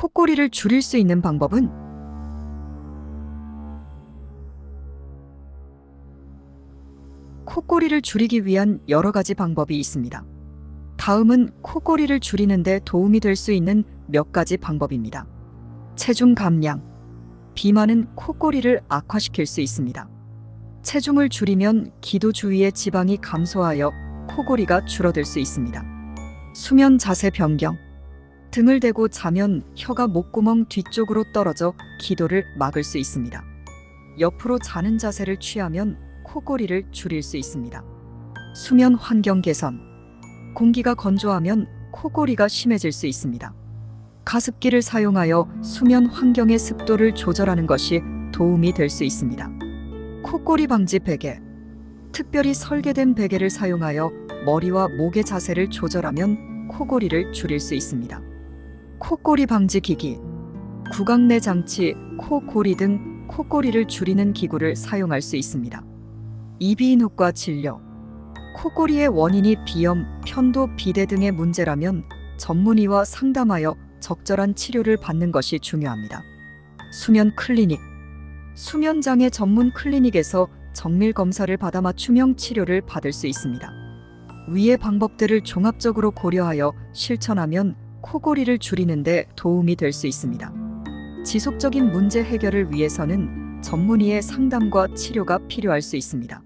코골이를 줄일 수 있는 방법은 코골이를 줄이기 위한 여러 가지 방법이 있습니다. 다음은 코골이를 줄이는 데 도움이 될 수 있는 몇 가지 방법입니다. 체중 감량. 비만은 코골이를 악화시킬 수 있습니다. 체중을 줄이면 기도 주위의 지방이 감소하여 코골이가 줄어들 수 있습니다. 수면 자세 변경. 등을 대고 자면 혀가 목구멍 뒤쪽으로 떨어져 기도를 막을 수 있습니다. 옆으로 자는 자세를 취하면 코골이를 줄일 수 있습니다. 수면 환경 개선. 공기가 건조하면 코골이가 심해질 수 있습니다. 가습기를 사용하여 수면 환경의 습도를 조절하는 것이 도움이 될 수 있습니다. 코골이 방지 베개. 특별히 설계된 베개를 사용하여 머리와 목의 자세를 조절하면 코골이를 줄일 수 있습니다. 코골이 방지 기기. 구강내 장치, 코골이 등 코골이를 줄이는 기구를 사용할 수 있습니다. 이비인후과 진료. 코골이의 원인이 비염, 편도, 비대 등의 문제라면 전문의와 상담하여 적절한 치료를 받는 것이 중요합니다. 수면 클리닉. 수면장애 전문 클리닉에서 정밀 검사를 받아 맞춤형 치료를 받을 수 있습니다. 위의 방법들을 종합적으로 고려하여 실천하면 코골이를 줄이는 데 도움이 될 수 있습니다. 지속적인 문제 해결을 위해서는 전문의의 상담과 치료가 필요할 수 있습니다.